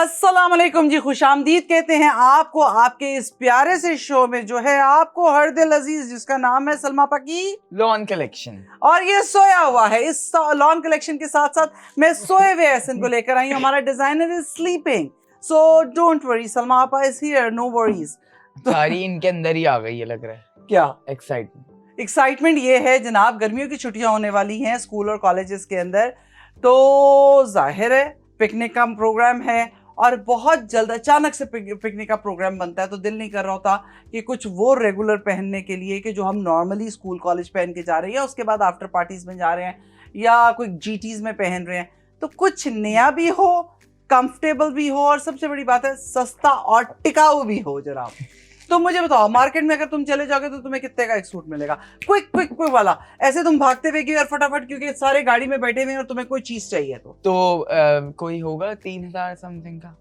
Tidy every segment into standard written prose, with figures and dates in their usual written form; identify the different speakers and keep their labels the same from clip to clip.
Speaker 1: अस्सलाम वालेकुम जी, खुशामदीद कहते हैं आपको आपके इस प्यारे से शो में जो है आपको हर दिल अजीज, जिसका नाम है सलमा पकी
Speaker 2: लॉन कलेक्शन।
Speaker 1: और ये सोया हुआ है। इस लॉन कलेक्शन के साथ साथ मैं सोए हुए एहसन को लेकर आई हूँ। हमारा designer is sleeping, so don't worry, Salma आपा इज हियर, नो वरीज।
Speaker 2: सारी इनके अंदर ही आ गई है, लग रहा है।
Speaker 1: क्या
Speaker 2: एक्साइटमेंट
Speaker 1: ये है जनाब, गर्मियों की छुट्टियां होने वाली हैं स्कूल और कॉलेजेस के अंदर, तो जाहिर है पिकनिक का प्रोग्राम है और बहुत जल्द अचानक से पिकनिक का प्रोग्राम बनता है, तो दिल नहीं कर रहा होता कि कुछ वो रेगुलर पहनने के लिए कि जो हम नॉर्मली स्कूल कॉलेज पहन के जा रहे हैं या उसके बाद आफ्टर पार्टीज में जा रहे हैं या कोई जीटीज में पहन रहे हैं, तो कुछ नया भी हो, कंफर्टेबल भी हो और सबसे बड़ी बात है सस्ता और टिकाऊ भी हो जनाब। तो मुझे बताओ, मार्केट में अगर तुम चले जाओगे तो तुम्हें कितने का एक सूट मिलेगा? क्विक वाला, ऐसे तुम भागते हुए गए और फटाफट, क्योंकि सारे गाड़ी में बैठे हुए हैं और तुम्हें कोई चीज चाहिए तो
Speaker 2: कोई होगा 3000 समथिंग का।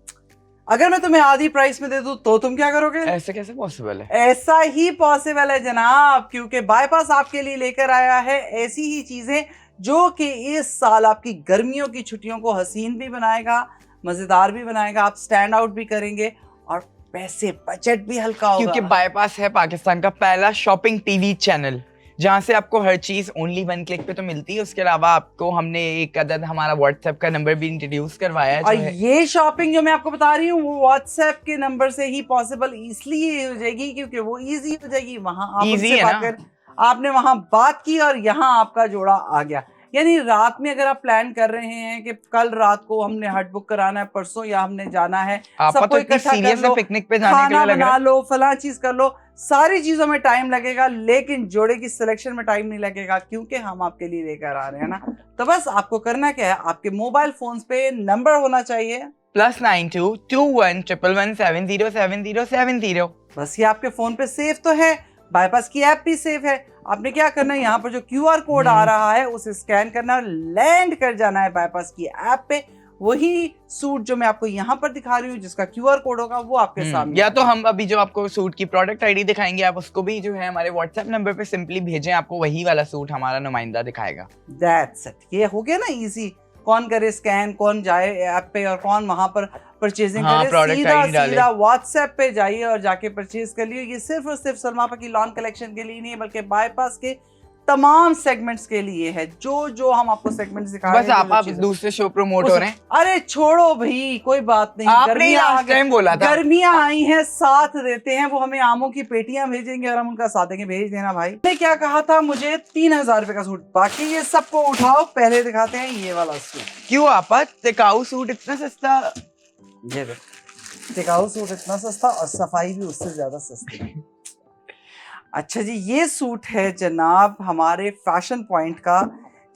Speaker 1: अगर मैं तुम्हें आधी प्राइस में दे दूं तो तुम क्या करोगे?
Speaker 2: ऐसे कैसे पॉसिबल है?
Speaker 1: ऐसा ही पॉसिबल है जनाब, क्योंकि बाईपास आपके लिए लेकर आया है ऐसी ही चीजें जो कि इस साल आपकी गर्मियों की छुट्टियों को हसीन भी बनाएगा, मजेदार भी बनाएगा, आप स्टैंड आउट भी करेंगे और पैसे बजट भी हल्का होगा।
Speaker 2: क्योंकि बाईपास है पाकिस्तान का पहला शॉपिंग टीवी चैनल, जहां से आपको हर चीज ओनली 1 क्लिक पे तो मिलती है। उसके अलावा आपको हमने एक अदद हमारा व्हाट्सएप का नंबर भी इंट्रोड्यूस करवाया है,
Speaker 1: और ये शॉपिंग जो मैं आपको बता रही हूँ वो व्हाट्सएप के नंबर से ही पॉसिबल इसलिए हो जाएगी क्योंकि वो इजी हो जाएगी। वहां आप उनसे बात कर, आपने वहां बात की और यहाँ आपका जोड़ा आ गया। यानी रात में अगर आप प्लान कर रहे हैं कि कल रात को हमने हट बुक कराना है, परसों या हमने जाना है, सबको इकट्ठा कर लो,
Speaker 2: पिकनिक पे जाने
Speaker 1: खाना बना लो, फला चीज कर लो, सारी चीजों में टाइम लगेगा लेकिन जोड़े की सिलेक्शन में टाइम नहीं लगेगा क्योंकि हम आपके लिए लेकर आ रहे हैं ना। तो बस आपको करना क्या है, आपके मोबाइल फोन्स पे नंबर होना चाहिए
Speaker 2: +92 21 111 707070।
Speaker 1: बस ये आपके फोन पे सेव तो है, बाईपास की ऐप भी सेव है। आपने क्या करना है, यहाँ पर जो QR कोड आ रहा है उसे स्कैन करना, लैंड कर जाना है बाईपास की ऐप पे। वही सूट जो मैं आपको यहाँ पर दिखा रही हूँ जिसका QR कोड होगा वो आपके सामने, या
Speaker 2: तो हम अभी जो आपको सूट की प्रोडक्ट आईडी दिखाएंगे आप उसको भी जो है हमारे व्हाट्सएप नंबर पे सिंपली भेजें, आपको वही वाला सूट हमारा नुमाइंदा दिखाएगा।
Speaker 1: That's it. ये हो गया ना इजी, कौन करे स्कैन, कौन जाए ऐप पे और कौन वहां पर परचेजिंग करे, सीधा व्हाट्सएप पे जाइए और जाके परचेज कर लियो। ये सिर्फ और सिर्फ सलमा पकी लॉन कलेक्शन के लिए नहीं बल्कि बाईपास के तमाम सेगमेंट्स के लिए है। जो हम आपको सेगमेंट्स दिखा रहे हैं,
Speaker 2: बस आप दूसरे शो प्रमोट हो रहे हैं।
Speaker 1: अरे छोड़ो भाई, कोई बात नहीं, गर्मियां आई हैं, साथ देते हैं। वो हमें आमों की पेटियां भेजेंगे और हम उनका साथ देंगे। भेज देना भाई। मैंने क्या कहा था, मुझे 3000 रुपए का सूट, बाकी ये सबको उठाओ। पहले दिखाते हैं ये वाला सूट।
Speaker 2: क्यों आपा, टिकाऊ सूट इतना सस्ता?
Speaker 1: ये टिकाऊ सूट इतना सस्ता और सफाई भी उससे ज्यादा सस्ती। अच्छा जी, ये सूट है जनाब हमारे फैशन पॉइंट का,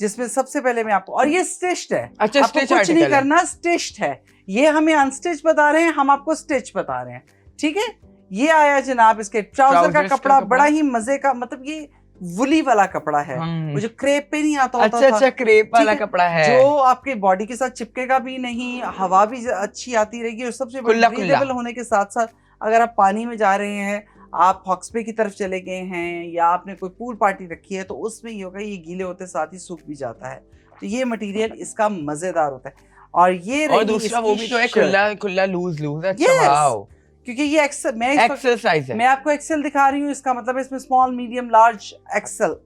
Speaker 1: जिसमें सबसे पहले मैं आपको, और ये स्टिच्ड है।
Speaker 2: अच्छा,
Speaker 1: आपको कुछ नहीं करना, स्टिच्ड है। ये हमें अनस्टिच बता रहे हैं, हम आपको स्टिच बता रहे हैं, ठीक है। ये आया जनाब, इसके ट्राउजर का कपड़ा बड़ा ही मजे का, मतलब ये वुली वाला कपड़ा है, वो जो क्रेप पे नहीं आता होता।
Speaker 2: अच्छा, क्रेप वाला कपड़ा है
Speaker 1: जो आपके बॉडी के साथ चिपकेगा भी नहीं, हवा भी अच्छी आती रहेगी और सबसे ब्रीदेबल होने के साथ साथ अगर आप पानी में जा रहे हैं, आप हॉक्सबे की तरफ चले गए हैं या आपने कोई पूल पार्टी रखी है, तो उसमें ये होगा, ये गीले होते साथ ही सूख भी जाता है। तो ये मटेरियल इसका मजेदार होता है। और ये
Speaker 2: और दूसरा वो भी तो है खुला लूज। अच्छा वाओ,
Speaker 1: क्योंकि ये एक्सेल, मैं आपको एक्सेल दिखा रही हूँ, इसका मतलब इसमें स्मॉल, मीडियम, लार्ज, एक्सेल,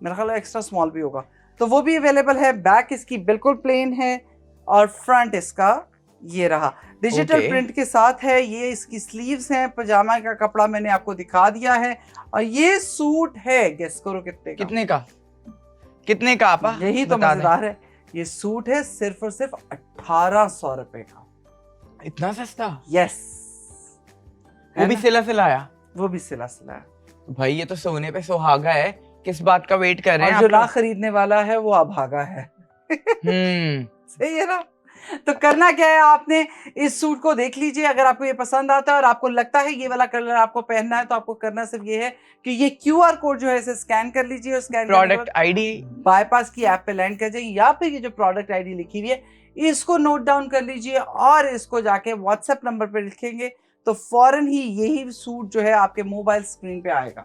Speaker 1: मेरा ख्याल है एक्स्ट्रा स्मॉल भी होगा, तो वो भी अवेलेबल है। बैक इसकी बिल्कुल प्लेन है और फ्रंट इसका ये रहा डिजिटल प्रिंट के साथ है। ये इसकी स्लीव्स हैं, पजामा का कपड़ा मैंने आपको दिखा दिया है। और ये सूट है, गेस करो कितने का आपा? यही तो मजेदार है, ये सूट है सिर्फ और सिर्फ 1800 रुपए का।
Speaker 2: इतना सस्ता?
Speaker 1: यस,
Speaker 2: वो भी सिला आया।
Speaker 1: वो भी सिला
Speaker 2: भाई ये तो सोने पे सुहागा है, किस बात का वेट कर रहे हैं?
Speaker 1: जो ना खरीदने वाला है वो अभागा है। सही है ना? तो करना क्या है, आपने इस सूट को देख लीजिए, अगर आपको ये पसंद आता है और आपको लगता है ये वाला कलर आपको पहनना है, तो आपको करना सिर्फ ये है कि ये QR कोड जो है इसे स्कैन कर लीजिए और स्कैन
Speaker 2: प्रोडक्ट आईडी
Speaker 1: बाईपास की ऐप पे लैंड कर जाइए, या फिर ये जो प्रोडक्ट आईडी लिखी हुई है इसको नोट डाउन कर लीजिए और इसको जाके व्हाट्सएप नंबर पे लिखेंगे तो फौरन ही यही सूट जो है आपके मोबाइल स्क्रीन पे आएगा।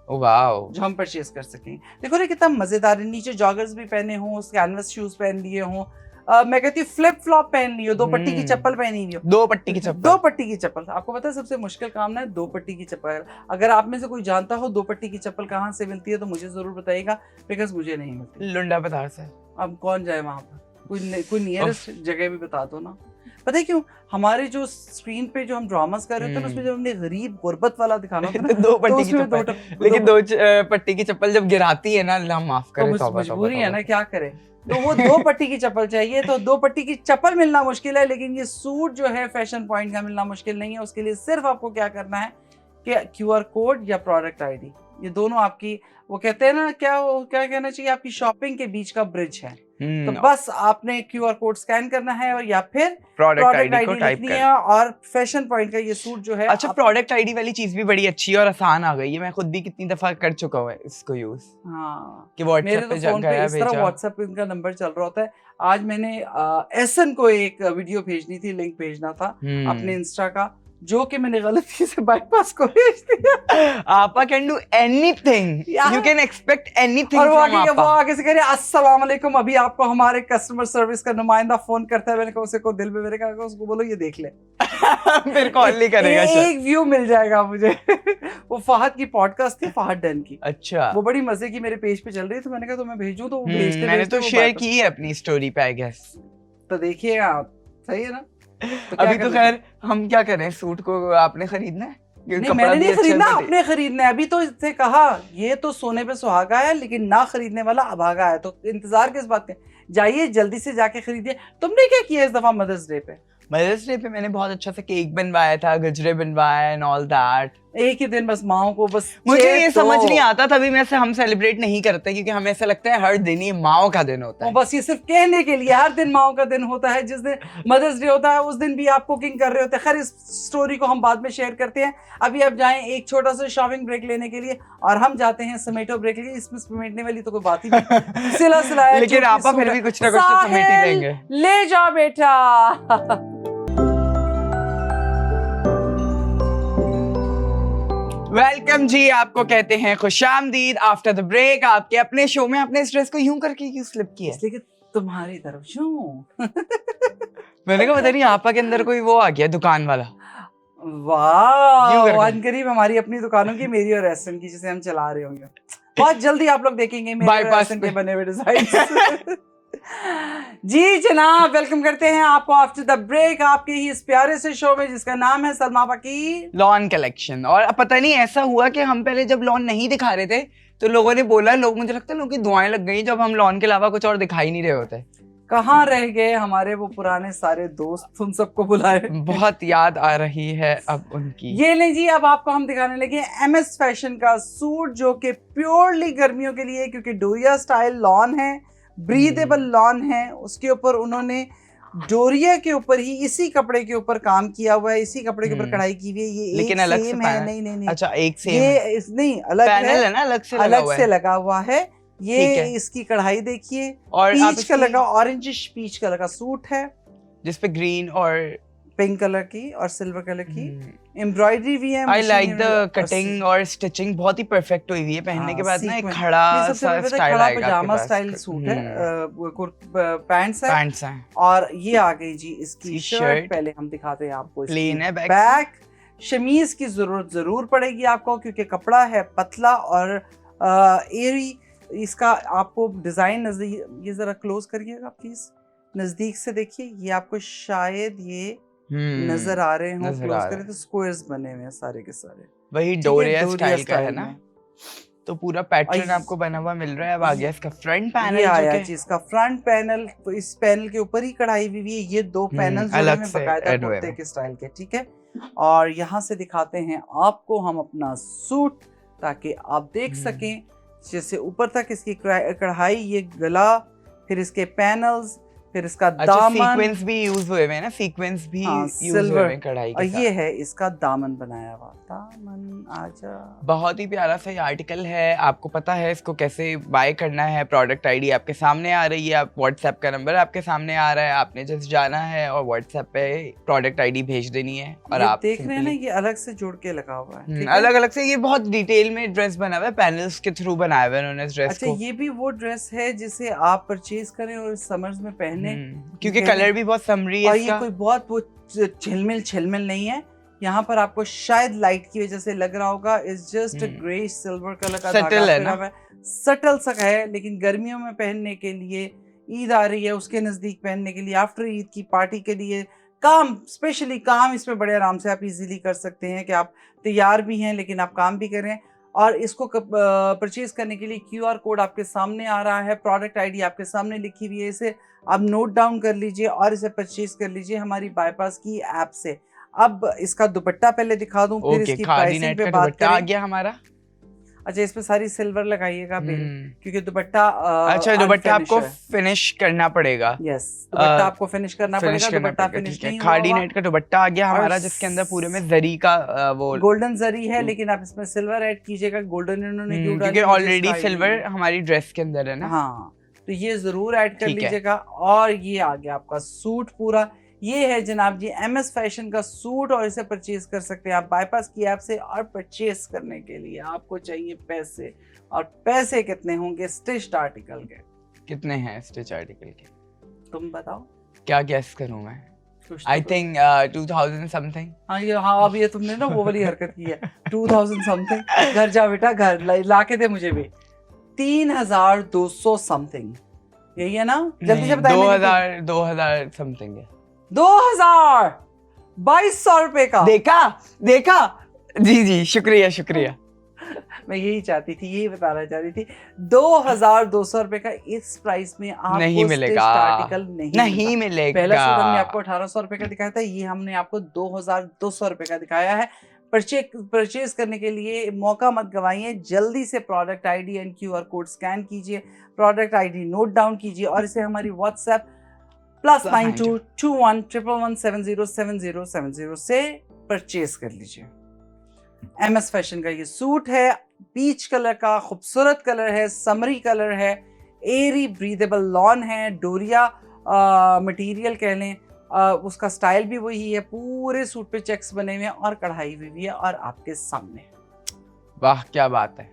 Speaker 2: वाओ,
Speaker 1: जो हम परचेज कर सकें। देखो ना कितना मजेदार है, नीचे जॉगर्स भी पहने हों, कैनवस शूज पहन लिए हों, मैं कहती हूँ फ्लिप फ्लॉप पहन ली हो, 2 पट्टी की चप्पल पहनी हुई हो,
Speaker 2: 2 पट्टी की चप्पल।
Speaker 1: 2 पट्टी की चप्पल। आपको पता है सबसे मुश्किल काम ना है 2 पट्टी की चप्पल। अगर आप में से कोई जानता हो 2 पट्टी की चप्पल कहाँ से मिलती है तो मुझे जरूर बताइएगा, बिकॉज मुझे नहीं मिलती।
Speaker 2: लुंडा बाजार से।
Speaker 1: अब कौन जाए वहां पर, कोई नियरेस्ट जगह भी बता दो ना। पता है क्यों, हमारे जो स्क्रीन पे जो हम ड्रामास कर रहे थे ना उसमें जब हमने गरीब गुर्बत वाला दिखाना था ना,
Speaker 2: 2 पट्टी की
Speaker 1: उसमें
Speaker 2: चप्पल, लेकिन 2 पट्टी की चप्पल जब गिराती है ना, अल्लाह माफ करे,
Speaker 1: तो
Speaker 2: तौबा
Speaker 1: मजबूरी है ना, क्या करें। तो वो 2 पट्टी की चप्पल चाहिए, तो 2 पट्टी की चप्पल मिलना मुश्किल है, लेकिन ये सूट जो है फैशन पॉइंट का मिलना मुश्किल नहीं है। उसके लिए सिर्फ आपको क्या करना है कि QR कोड या प्रोडक्ट आईडी, ये दोनों आपकी, वो कहते हैं ना क्या कहना चाहिए, आपकी शॉपिंग के बीच का ब्रिज है। तो बस आपने QR कोड स्कैन करना है और या फिर
Speaker 2: प्रोडक्ट आईडी को टाइप
Speaker 1: लिखनी है, और फैशन पॉइंट का ये सूट जो है।
Speaker 2: अच्छा, प्रोडक्ट आईडी वाली चीज भी बड़ी अच्छी और आसान आ गई है, मैं खुद भी कितनी दफा कर चुका हूँ इसको यूज।
Speaker 1: हाँ,
Speaker 2: कि व्हाट्सएप
Speaker 1: पे फोन पे इस तरह व्हाट्सएप इनका नंबर चल रहा होता है। आज मैंने एसन को एक वीडियो भेजनी थी, लिंक भेजना था अपने इंस्टा का, जो कि मैंने गलती से बाईपास को भेज दिया।
Speaker 2: आपा can do anything, you can expect anything.
Speaker 1: और वो आगे से कह रहे अस्सलाम वालेकुम, अभी आपको हमारे कस्टमर सर्विस का नुमाइंदा फोन करता है। मैंने कहा उसे को दिल में, मेरे कहा उसको बोलो ये देख ले
Speaker 2: फिर कॉल नहीं करेगा,
Speaker 1: एक व्यू मिल जाएगा मुझे। वो फहद की पॉडकास्ट थी, फहद डन की।
Speaker 2: अच्छा,
Speaker 1: वो बड़ी मजे की मेरे पेज पे चल रही थी, मैंने कहा तो मैं भेजूं, तो वो भेजते
Speaker 2: मैंने तो शेयर की है अपनी स्टोरी पे, आई गेस।
Speaker 1: तो देखिए आप, सही है ना। तो
Speaker 2: अभी तो खैर हम क्या करें, सूट को आपने खरीदना है?
Speaker 1: नहीं, मैंने नहीं खरीदना, आपने खरीदना है। अभी तो इससे कहा ये तो सोने पे सुहागा है, लेकिन ना खरीदने वाला अभागा है, तो इंतजार किस बात के, जाइए जल्दी से जाके खरीदिए। तुमने क्या किया इस दफा मदर्स डे पे?
Speaker 2: मदर्स डे पे मैंने बहुत अच्छा सा केक बनवाया था, गजरे बनवाए एंड ऑल दैट।
Speaker 1: एक ही दिन बस माओ को, बस
Speaker 2: मुझे ये समझ नहीं आता, तभी मैं से हम सेलिब्रेट नहीं करते, क्योंकि हमें ऐसा लगता है हर दिन ही माओ का दिन होता है।
Speaker 1: बस ये सिर्फ कहने के लिए, हर दिन माओ का दिन होता है। जिस दिन मदर्स डे होता है उस दिन भी आप कुकिंग कर रहे होते हैं। खैर इस स्टोरी को हम बाद में शेयर करते हैं। अभी आप जाएं एक छोटा सा शॉपिंग ब्रेक लेने के लिए, और हम जाते हैं समेटो ब्रेक लेके। इसमें समेटने वाली तो कोई बात ही नहीं, सिला सिलाया।
Speaker 2: लेकिन आपा फिर भी कुछ ना कुछ तो समेट ही लेंगे।
Speaker 1: ले जाओ बेटा।
Speaker 2: वेलकम जी, आपको कहते हैं खुशामदीद आफ्टर द ब्रेक आपके अपने शो में। आपने इस ड्रेस को यूं करके क्यों स्लिप किया?
Speaker 1: इसलिए कि तुम्हारी तरफ क्यों।
Speaker 2: मैंने कहा पता नहीं आपा के अंदर कोई वो आ गया दुकान वाला।
Speaker 1: वाह, करीब हमारी अपनी दुकानों की, मेरी और एसन की, जिसे हम चला रहे होंगे। बहुत जल्दी आप लोग देखेंगे मेरे और एसन के बने हुए डिजाइन। जी जनाब, वेलकम करते हैं आपको आफ्टर द ब्रेक आपके ही इस प्यारे से शो में, जिसका नाम है सलमा की
Speaker 2: लॉन कलेक्शन। और पता नहीं ऐसा हुआ कि हम पहले जब लॉन नहीं दिखा रहे थे तो लोगों ने बोला, मुझे लगता है लोगों की दुआएं लग गई जब हम लॉन के अलावा कुछ और दिखाई नहीं रहे होते।
Speaker 1: कहाँ रह गए हमारे वो पुराने सारे दोस्त, उन सबको बुलाए।
Speaker 2: बहुत याद आ रही है अब उनकी।
Speaker 1: ये ले जी, अब आपको हम दिखाने लगे MS फैशन का सूट, जो कि प्योरली गर्मियों के लिए, क्योंकि डोरिया स्टाइल लॉन है, ब्रीदेबल लॉन है। उसके ऊपर उन्होंने डोरिया के ऊपर ही इसी कपड़े के ऊपर काम किया हुआ है, इसी कपड़े के ऊपर कढ़ाई की हुई है। ये
Speaker 2: लेकिन
Speaker 1: एक
Speaker 2: अलग
Speaker 1: सेम
Speaker 2: से
Speaker 1: है, नहीं।
Speaker 2: अच्छा, एक सेम
Speaker 1: ये नहीं, अलग
Speaker 2: है ना, अलग से
Speaker 1: लगा हुआ है। ये इसकी कढ़ाई देखिए, और पीच कलर का, ऑरेंजिश पीच कलर का सूट है,
Speaker 2: जिसपे ग्रीन और
Speaker 1: पिंक कलर की और सिल्वर कलर की एम्ब्रॉयडरी भी है।
Speaker 2: आई लाइक द कटिंग और स्टिचिंग, बहुत ही परफेक्ट हुई हुई है। पहनने के बाद ना एक खड़ा सा स्टाइल आएगा,
Speaker 1: पजामा स्टाइल सूट है, पैंट्स हैं। और ये आ गई जी इसकी शर्ट। पहले हम दिखाते हैं आपको,
Speaker 2: प्लेन है
Speaker 1: बैक। शमीज की जरूरत जरूर पड़ेगी आपको, क्योंकि कपड़ा है पतला और एरी। इसका आपको डिजाइन नजदीक, ये जरा क्लोज करिएगा प्लीज, नजदीक से देखिए। ये आपको शायद ये नजर आ रहे हो, क्लोज करें तो स्क्वायर्स बने हुए हैं सारे के सारे,
Speaker 2: वही डोरिया स्टाइल का है ना। तो पूरा पैटर्न आपको बना हुआ मिल रहा है। अब आ गया इसका फ्रंट पैनल,
Speaker 1: आया जी इसका फ्रंट पैनल। तो इस पैनल के ऊपर ही कढ़ाई हुई है। ये 2 पैनल
Speaker 2: अलग से
Speaker 1: बकायदा कुर्ते के स्टाइल के, ठीक है। और यहाँ से दिखाते हैं आपको हम अपना सूट, ताकि आप देख सकें। जैसे ऊपर तक इसकी कढ़ाई, ये गला, फिर इसके पैनल्स, फिर इसका दामन,
Speaker 2: सीक्वेंस भी यूज हुए हैं ना, सीक्वेंस भी यूज हुए हैं कढ़ाई के साथ।
Speaker 1: ये है इसका दामन बनाया हुआ, दामन आजा।
Speaker 2: बहुत ही प्यारा सा ये आर्टिकल है। आपको पता है इसको कैसे बाय करना है। प्रोडक्ट आईडी आपके सामने आ रही है, आप व्हाट्सएप का नंबर आपके सामने आ रहा है, आपने जस्ट जाना है और व्हाट्सएप पे प्रोडक्ट आईडी भेज देनी है। और आप
Speaker 1: देख रहे हैं ना, ये अलग से जोड़ के लगा हुआ है,
Speaker 2: अलग अलग से। ये बहुत डिटेल में ड्रेस बना हुआ है, पैनल्स के थ्रू बनाया हुआ है उन्होंने इस ड्रेस को।
Speaker 1: अच्छा, ये भी वो ड्रेस है जिसे आप परचेज करें और समर्स में पहने मैंने,
Speaker 2: क्योंकि कलर भी बहुत समरी है
Speaker 1: और
Speaker 2: इसका।
Speaker 1: ये कोई बहुत वो छिलमिल नहीं है। यहाँ पर आपको शायद लाइट की वजह से लग रहा होगा, it's just grey silver colour का धागा फिरा हुआ है, सटल सा है, लेकिन गर्मियों में पहनने के लिए, ईद आ रही है उसके नजदीक पहनने के लिए, आफ्टर ईद की पार्टी के लिए, काम स्पेशली काम इसमें बड़े आराम से आप इजीली कर सकते हैं कि आप तैयार भी हैं लेकिन आप काम भी करें। और इसको परचेज करने के लिए QR कोड आपके सामने आ रहा है, प्रोडक्ट आईडी आपके सामने लिखी हुई है, इसे आप नोट डाउन कर लीजिए और इसे परचेज कर लीजिए हमारी बाईपास की ऐप से। अब इसका दुपट्टा पहले दिखा दूं, फिर इसकी प्राइसिंग पे बात करें।
Speaker 2: आ गया हमारा।
Speaker 1: अच्छा, इसमें सारी सिल्वर लगाइएगा बेल, क्योंकि दुपट्टा
Speaker 2: अच्छा, दुपट्टा आपको फिनिश करना पड़ेगा।
Speaker 1: यस, दुपट्टा आपको फिनिश करना पड़ेगा। दुपट्टा फिनिश नहीं हुआ।
Speaker 2: खादी नेट का दुपट्टा आ गया हमारा, जिसके अंदर पूरे में जरी का वो
Speaker 1: गोल्डन जरी है, लेकिन आप इसमें सिल्वर ऐड कीजिएगा। गोल्डन इन्होंने क्यों डाला?
Speaker 2: क्योंकि ऑलरेडी सिल्वर हमारी ड्रेस के अंदर है ना।
Speaker 1: हाँ, तो ये जरूर ऐड कर लीजिएगा। और ये आ गया आपका सूट पूरा। ये है जनाब जी MS फैशन का सूट, और इसे परचेज कर सकते हैं आप बाईपास की ऐप से। और परचेज करने के लिए आपको चाहिए पैसे, और पैसे कितने होंगे स्टिच्ड आर्टिकल के?
Speaker 2: कितने हैं स्टिच आर्टिकल के?
Speaker 1: तुम बताओ।
Speaker 2: क्या गेस करूं मैं? I think 2000 something.
Speaker 1: हाँ, अब ये तुमने ना वो वाली हरकत की है, 2000 समथिंग। घर जा बेटा, घर ला के दे मुझे भी। 3200 समथिंग, यही है ना? जल्दी से बताइए।
Speaker 2: 2000 समथिंग है।
Speaker 1: 2200 रुपए का।
Speaker 2: देखा जी, शुक्रिया।
Speaker 1: मैं यही चाहती थी, यही बताना चाहती थी। 2200 रुपए का इस प्राइस में आपको
Speaker 2: नहीं मिलेगा,
Speaker 1: आर्टिकल नहीं
Speaker 2: मिलेगा।
Speaker 1: पहला सूट हमने आपको 1800 रुपए का दिखाया था, ये हमने आपको 2200 रुपए का दिखाया है। परचेज करने के लिए मौका मत गवाइए, जल्दी से product ID and QR code scan कीजिए, प्रोडक्ट आईडी नोट डाउन कीजिए और इसे हमारी WhatsApp +922111707070 से परचेज कर लीजिए। MS फैशन का ये सूट है, पीच कलर का खूबसूरत कलर है, समरी कलर है, एरी ब्रीदेबल लॉन है, डोरिया मटेरियल कह लें, उसका स्टाइल भी वही है। पूरे सूट पे चेक्स बने हुए हैं और कढ़ाई हुई है और आपके सामने।
Speaker 2: वाह, क्या बात है।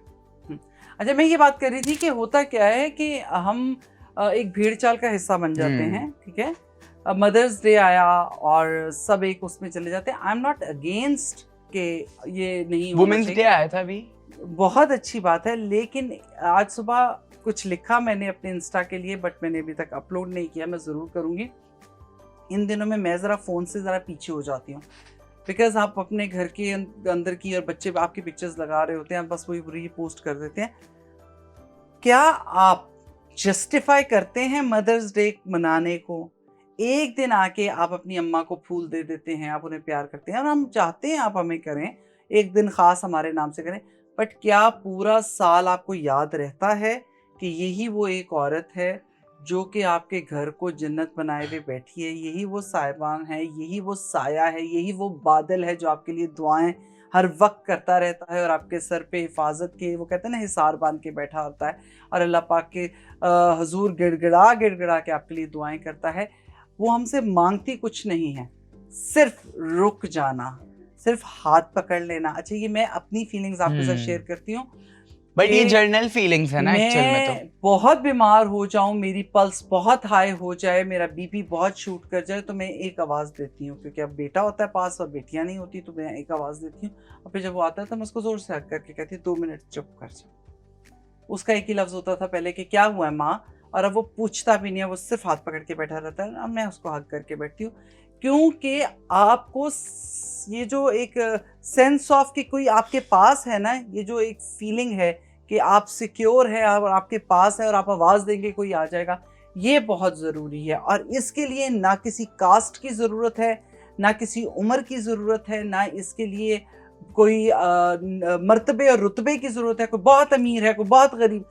Speaker 1: अच्छा, मैं ये बात कर रही थी कि होता क्या है कि हम एक भीड़ चाल का हिस्सा बन जाते हैं, ठीक है? मदर्स डे आया और सब एक उसमें चले जाते हैं। आई एम नॉट अगेंस्ट के ये नहीं,
Speaker 2: वुमेन्स डे आया था अभी,
Speaker 1: बहुत अच्छी बात है, लेकिन आज सुबह कुछ लिखा मैंने अपने इंस्टा के लिए, बट मैंने अभी तक अपलोड नहीं किया, मैं ज़रूर करूँगी। इन दिनों में मैं ज़रा फ़ोन से ज़रा पीछे हो जाती हूँ, बिकॉज आप अपने घर के अंदर की और बच्चे आपकी पिक्चर्स लगा रहे होते हैं, बस वही पूरी पोस्ट कर देते हैं। क्या आप जस्टिफाई करते हैं मदर्स डे मनाने को? एक दिन आके आप अपनी अम्मा को फूल दे देते हैं, आप उन्हें प्यार करते हैं और हम चाहते हैं आप हमें करें, एक दिन ख़ास हमारे नाम से करें, बट क्या पूरा साल आपको याद रहता है कि यही वो एक औरत है जो कि आपके घर को जन्नत बनाए हुए बैठी है? यही वो साहिबान है, यही वो साया है, यही वो बादल है जो आपके लिए दुआएं हर वक्त करता रहता है और आपके सर पे हिफाजत के, वो कहते हैं ना, हिसार बांध के बैठा होता है और अल्लाह पाक के हजूर गिड़गिड़ा के आपके लिए दुआएं करता है। वो हमसे मांगती कुछ नहीं है, सिर्फ रुक जाना, सिर्फ हाथ पकड़ लेना। अच्छा, ये मैं अपनी फीलिंग्स आपके साथ शेयर करती हूँ,
Speaker 2: बट ये जर्नल फीलिंग्स है ना एक्चुअल में। तो
Speaker 1: बहुत बीमार हो जाऊं, मेरी पल्स बहुत हाई हो जाए, मेरा BP बहुत शूट कर जाए, तो मैं एक आवाज़ देती हूँ, क्योंकि अब बेटा होता है पास और बेटियां नहीं होती, तो मैं एक आवाज़ देती हूँ। और फिर जब वो आता है तो मैं उसको जोर से हक करके कहती हूँ 2 मिनट चुप कर जा। उसका एक ही लफ्ज़ होता था पहले कि क्या हुआ है माँ, और अब वो पूछता भी नहीं है, वो सिर्फ हाथ पकड़ के बैठा रहता है। अब मैं उसको हक करके बैठती हूँ, क्योंकि आपको ये जो एक सेंस ऑफ कि कोई आपके पास है ना, ये जो एक फीलिंग है कि आप सिक्योर है और आपके पास है और आप आवाज़ देंगे कोई आ जाएगा, ये बहुत ज़रूरी है। और इसके लिए ना किसी कास्ट की ज़रूरत है, ना किसी उम्र की ज़रूरत है, ना इसके लिए कोई मर्तबे और रुतबे की ज़रूरत है। कोई बहुत अमीर है, कोई बहुत गरीब,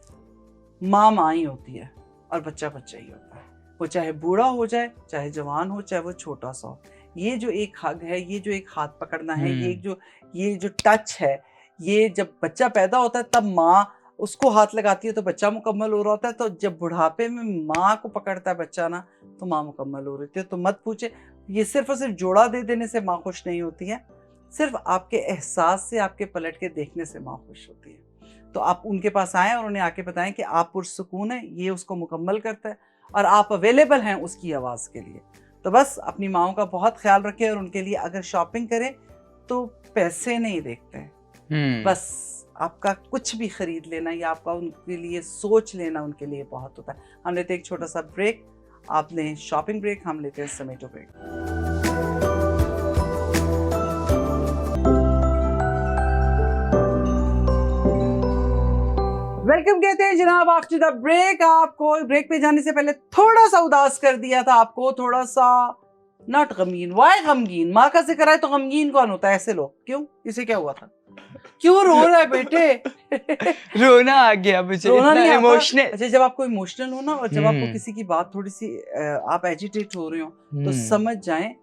Speaker 1: माँ ही होती है और बच्चा ही होता है। वो चाहे बूढ़ा हो जाए, चाहे जवान हो, चाहे वो छोटा सा हो। ये जो एक हग है, ये जो एक हाथ पकड़ना है, ये जो टच है, ये जब बच्चा पैदा होता है तब माँ उसको हाथ लगाती है तो बच्चा मुकम्मल हो रहा होता है। तो जब बुढ़ापे में माँ को पकड़ता है बच्चा ना, तो माँ मुकम्मल हो रही है। तो मत पूछे, ये सिर्फ और सिर्फ जोड़ा दे देने से माँ खुश नहीं होती है, सिर्फ आपके एहसास से, आपके पलट के देखने से माँ खुश होती है। तो आप उनके पास आएँ और उन्हें आके बताएं कि आप पुरसुकून हैं, ये उसको मुकम्मल करता है। और आप अवेलेबल हैं उसकी आवाज़ के लिए। तो बस अपनी माओं का बहुत ख्याल रखें और उनके लिए अगर शॉपिंग करें तो पैसे नहीं देखते हैं, बस आपका कुछ भी खरीद लेना या आपका उनके लिए सोच लेना उनके लिए बहुत होता है। हम लेते हैं एक छोटा सा ब्रेक, आप लें शॉपिंग ब्रेक, हम लेते हैं समेटो ब्रेक। वेलकम कहते हैं जनाब आफ्टर द ब्रेक। आपको ब्रेक पे जाने से पहले थोड़ा सा उदास कर दिया था, आपको थोड़ा सा नॉट गमगीन। वाई गमगीन? माँ का जिक्र आए तो गमगीन कौन होता है? ऐसे लोग क्यों? इसे क्या हुआ था? क्यों रो रहा है बेटे?
Speaker 2: रोना आ गया मुझे,
Speaker 1: रोना नहीं
Speaker 2: इमोशनल।
Speaker 1: अच्छा, जब आपको इमोशनल हो ना और जब आपको किसी की बात थोड़ी सी आप एजिटेट हो रहे हो तो समझ जाएं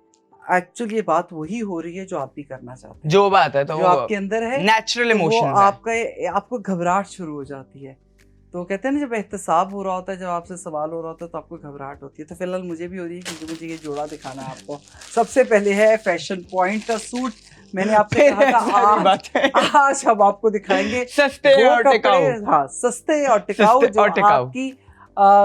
Speaker 1: एक्चुअली ये बात वही हो रही है जो आप भी करना चाहते हैं,
Speaker 2: जो बात है तो
Speaker 1: जो आपके अंदर है,
Speaker 2: नेचुरल
Speaker 1: तो
Speaker 2: इमोशन
Speaker 1: आपको घबराहट शुरू हो जाती है। तो कहते हैं ना जब एहतसाब हो रहा होता है, जब आपसे सवाल हो रहा होता है तो आपको घबराहट होती है। तो फिलहाल मुझे भी हो रही है क्योंकि मुझे ये जोड़ा दिखाना है आपको। सबसे पहले है फैशन पॉइंट का सूट। मैंने आपसे कहा था आज हम आपको दिखाएंगे
Speaker 2: सस्ते और टिकाऊ।
Speaker 1: हाँ, सस्ते और टिकाऊ, जो आपकी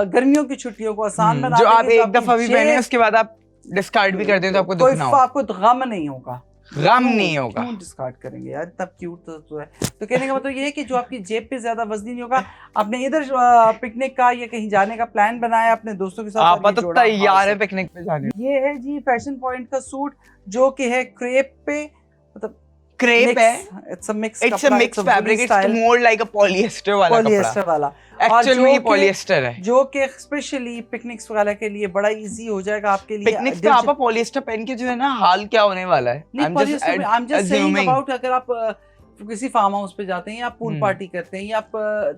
Speaker 1: गर्मियों की छुट्टियों को आसान बना
Speaker 2: जो
Speaker 1: देंगे,
Speaker 2: आप एक दफा भी पहने उसके बाद आप डिस्कार्ड भी कर दें तो आपको दुख ना हो।
Speaker 1: आपको गम नहीं होगा,
Speaker 2: गम नहीं होगा।
Speaker 1: क्यों डिस्कार्ड करेंगे यार, तब क्यूट तो है। तो कहने का मतलब ये है कि जो आपकी जेब पे ज्यादा वजनी नहीं होगा। आपने इधर पिकनिक का या कहीं जाने का प्लान बनाया अपने दोस्तों के साथ,
Speaker 2: आप तो तैयार है पिकनिक पे जाने।
Speaker 1: ये है जी फैशन पॉइंट का सूट जो कि है क्रेप पे, मतलब
Speaker 2: क्रेप है,
Speaker 1: it's a mix
Speaker 2: fabric, it's more like a polyester वाला कपड़ा। एक्चुअल में पॉलिएस्टर है,
Speaker 1: जो कि स्पेशली पिकनिक्स वगैरह के लिए बड़ा इजी हो जाएगा आपके लिए।
Speaker 2: पिकनिक्स पे आप पॉलिएस्टर पहन के जो है ना हाल क्या होने वाला है।
Speaker 1: I am just saying about अगर आप किसी फार्म हाउस पे जाते हैं या आप पूल पार्टी करते हैं या आप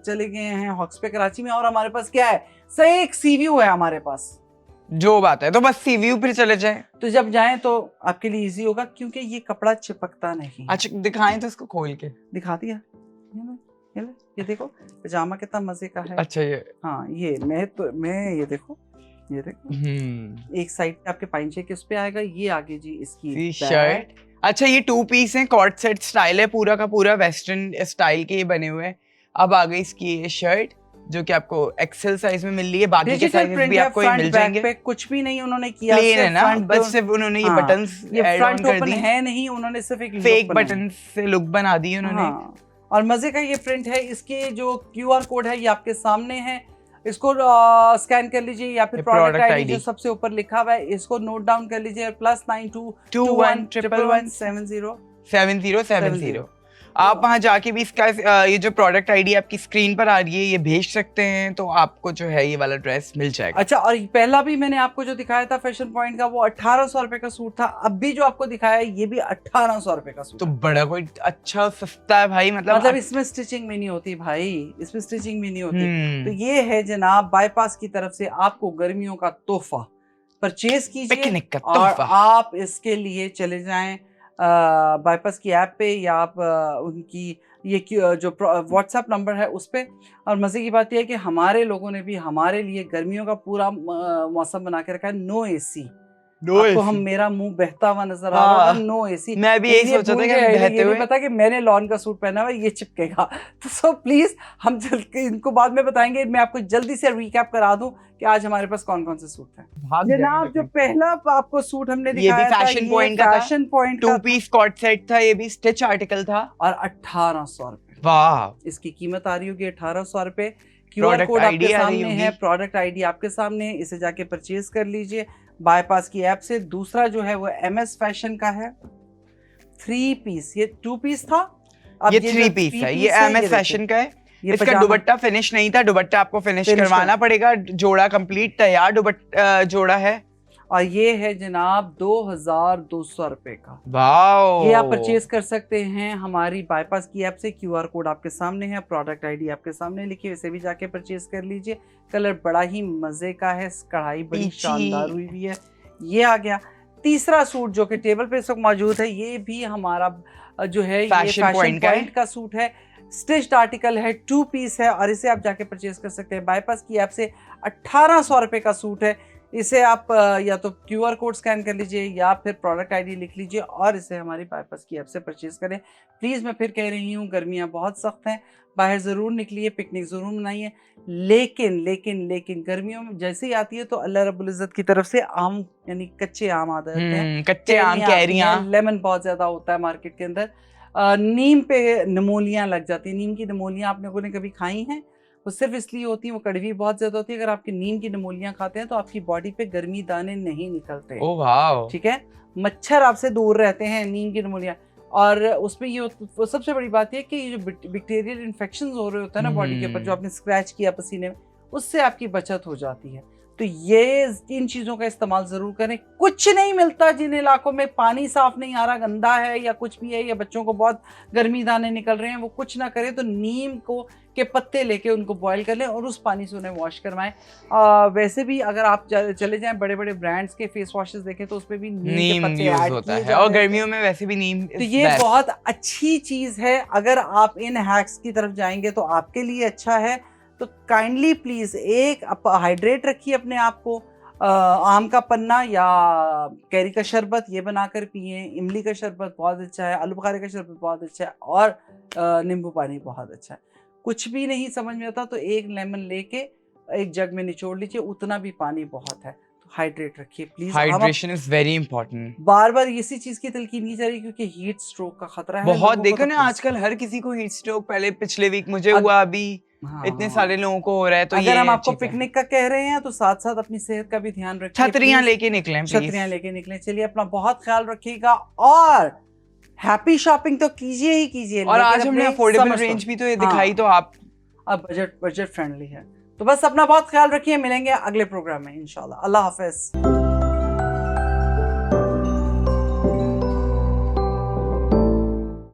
Speaker 1: चले गए हैं हॉक्स पे कराची में, और हमारे पास क्या है, सही एक सी व्यू है हमारे पास, जो बात है, तो बस सी व्यू पे चले जाएं, तो जब जाएं तो आपके लिए इजी होगा क्योंकि ये कपड़ा चिपकता नहीं।
Speaker 2: अच्छा दिखाएं तो इसको खोल के
Speaker 1: दिखा दिया, ये देखो पजामा कितना मजे का है।
Speaker 2: अच्छा ये
Speaker 1: हाँ, ये मैं ये देखो एक साइड पे आपके पाइंचे के उस पे आएगा, ये आगे जी इसकी
Speaker 2: शर्ट। अच्छा ये 2 पीस है, कॉर्ड सेट स्टाइल है, पूरा का पूरा वेस्टर्न स्टाइल के ये बने हुए हैं। अब आ गई इसकी ये शर्ट जो कि आपको एक्सेल साइज में मिल रही है, बाकी के साइज भी आपको ये मिल जाएंगे। पे
Speaker 1: कुछ भी नहीं उन्होंने किया,
Speaker 2: प्लेन है ना, बस सिर्फ उन्होंने ये बटन्स ऐड ऑन कर दिए
Speaker 1: है, नहीं उन्होंने सिर्फ एक
Speaker 2: फेक बटन से लुक बना दी उन्होंने।
Speaker 1: और मजे का ये प्रिंट है, इसके जो QR कोड है ये आपके सामने है, इसको स्कैन कर लीजिए या फिर प्रोडक्ट आईडी जो सबसे ऊपर लिखा हुआ है इसको नोट डाउन कर लीजिए, +9221117070। आप वहां जाके भी इसका ये जो प्रोडक्ट आईडी आपकी स्क्रीन पर आ रही है ये भेज सकते हैं, तो आपको जो है ये वाला ड्रेस मिल जाएगा। अच्छा, और पहला भी मैंने आपको जो दिखाया था फैशन पॉइंट का वो 1800 रुपए का सूट था, अब भी जो आपको दिखाया है ये भी 1800 रुपए का सूट। तो बड़ा कोई अच्छा सस्ता है भाई, मतलब इसमें स्टिचिंग भी नहीं होती भाई, इसमें स्टिचिंग भी नहीं होती। तो ये है जनाब बाईपास की तरफ से आपको गर्मियों का तोहफा, परचेज कीजिए और आप इसके लिए चले जाएं बाईपास की ऐप पे या आप उनकी ये जो व्हाट्सएप नंबर है उस पे। और मज़े की बात यह है कि हमारे लोगों ने भी हमारे लिए गर्मियों का पूरा मौसम बना के रखा है, नो AC। आपको हम मेरा मुंह बहता हुआ नजर आ रहा है, नो AC। मैं भी यही सोच रहा था कि बहते हुए पता कि मैंने लॉन का सूट पहना हुआ है, ये चिपकेगा। तो सो प्लीज हम इनको बाद में बताएंगे, मैं आपको जल्दी से रिकैप करा दूं कि आज हमारे पास कौन कौन से सूट हैं। जनाब जो पहला आपको सूट हमने दिखाया था, fashion point 2 piece co-ord set था, ये भी स्टिच आर्टिकल था और 1800 रुपए। वाह, इसकी कीमत आ रही होगी 1800 रुपए। QR कोड आपके सामने है, प्रोडक्ट आईडी आपके सामने है, इसे जाके परचेज कर लीजिए बाईपास की ऐप से। दूसरा जो है वो MS फैशन का है, 3 पीस, ये 2 पीस था, अब ये 3 पीस है, ये MS फैशन का है। इसका दुपट्टा फिनिश नहीं था, दुपट्टा आपको फिनिश करवाना पड़ेगा, जोड़ा कंप्लीट तैयार दुपट्टा जोड़ा है। और ये है जनाब 2200 रुपए का। वाओ, ये आप परचेज कर सकते हैं हमारी बाईपास की ऐप से। QR कोड आपके सामने है, प्रोडक्ट आईडी आपके सामने लिखी है, इसे भी जाके परचेज कर लीजिए। कलर बड़ा ही मजे का है, कढ़ाई बड़ी शानदार हुई हुई है। ये आ गया तीसरा सूट जो कि टेबल पे इस वक्त मौजूद है, ये भी हमारा जो है ये फैशन पॉइंट का सूट है, स्टिच्ड आर्टिकल है, 2 पीस है और इसे आप जाके परचेज कर सकते हैं बाईपास की ऐप से। 1800 रुपए का सूट है, इसे आप या तो QR कोड स्कैन कर लीजिए या फिर प्रोडक्ट आईडी लिख लीजिए और इसे हमारी बाईपास की ऐप से परचेज करें। प्लीज़ मैं फिर कह रही हूँ, गर्मियाँ बहुत सख्त हैं, बाहर ज़रूर निकलिए, पिकनिक ज़रूर मनाइए, लेकिन लेकिन लेकिन गर्मियों में जैसे ही आती है तो अल्लाह रब्बुल इज़्ज़त की तरफ से आम यानी कच्चे आम आ जाते हैं,
Speaker 2: कच्चे आम, कैरियाँ,
Speaker 1: लेमन बहुत ज़्यादा होता है मार्केट के अंदर। नीम पे निमोलियाँ लग जाती हैं। नीम की निमोलियाँ आप लोगों ने कभी खाई हैं? वो सिर्फ इसलिए होती है, वो कड़वी बहुत ज़्यादा होती है। अगर आपकी नीम की निमोलियाँ खाते हैं तो आपकी बॉडी पे गर्मी दाने नहीं निकलते।
Speaker 2: Oh wow!
Speaker 1: ठीक है, मच्छर आपसे दूर रहते हैं नीम की निमोनिया। और उसमें ये वो सबसे बड़ी बात ये कि ये जो बैक्टीरियल इन्फेक्शन हो रहे होते हैं ना बॉडी के ऊपर, जो आपने स्क्रैच किया पसीने में, उससे आपकी बचत हो जाती है। तो ये इन चीज़ों का इस्तेमाल ज़रूर करें। कुछ नहीं मिलता जिन इलाकों में पानी साफ नहीं आ रहा, गंदा है या कुछ भी है, या बच्चों को बहुत गर्मी दाने निकल रहे हैं, वो कुछ ना करें तो नीम के पत्ते लेके उनको बॉयल कर लें और उस पानी से उन्हें वॉश करवाएं। वैसे भी अगर आप चले जाएं बड़े बड़े ब्रांड्स के फेस वॉशेस देखें तो उसमें भी नीम के पत्ते
Speaker 2: यूज
Speaker 1: ऐड
Speaker 2: होता
Speaker 1: किए
Speaker 2: है
Speaker 1: जा
Speaker 2: और
Speaker 1: रहे हैं।
Speaker 2: गर्मियों में वैसे भी नीम
Speaker 1: तो ये बहुत अच्छी चीज़ है। अगर आप इन हैक्स की तरफ जाएंगे तो आपके लिए अच्छा है। तो काइंडली प्लीज़ एक हाइड्रेट रखिए अपने आप को। आम का पन्ना या कैरी का शरबत ये बनाकर पिए, इमली का शरबत बहुत अच्छा है, आलू बुखारे का शरबत बहुत अच्छा है और नींबू पानी बहुत अच्छा है। कुछ भी नहीं समझ में आता तो एक लेमन लेके एक जग में निचोड़ लीजिए, उतना भी पानी बहुत है। तो हाइड्रेट रखिए please.
Speaker 2: Hydration is very important.
Speaker 1: बार बार इसी चीज की तलकीन नहीं जा रही क्योंकि हीट स्ट्रोक का खतरा है
Speaker 2: बहुत।
Speaker 1: लोगों को।
Speaker 2: देखो
Speaker 1: तो
Speaker 2: ना
Speaker 1: please,
Speaker 2: आजकल हर किसी को हीट स्ट्रोक, पहले पिछले वीक मुझे हुआ, अभी इतने सारे लोगों को हो रहा है। तो
Speaker 1: अगर
Speaker 2: ये
Speaker 1: हम आपको
Speaker 2: चीज़ है।
Speaker 1: पिकनिक का कह रहे हैं तो साथ साथ अपनी सेहत का भी ध्यान रखिए।
Speaker 2: छतरियां
Speaker 1: please।
Speaker 2: लेके निकलें प्लीज।
Speaker 1: छतरियां लेके निकलें। चलिए अपना बहुत ख्याल रखिएगा और हैप्पी शॉपिंग तो कीजिए ही कीजिए।
Speaker 2: और
Speaker 1: लेकिन
Speaker 2: आज हमने
Speaker 1: अपने
Speaker 2: अफोर्डेबल
Speaker 1: समझ
Speaker 2: रेंज
Speaker 1: को-
Speaker 2: भी तो ये
Speaker 1: हाँ,
Speaker 2: दिखाई, तो आप
Speaker 1: अब बजट फ्रेंडली है। तो बस अपना बहुत ख्याल रखिए। मिलेंगे अगले प्रोग्राम में इंशाल्लाह। अल्लाह हाफिज।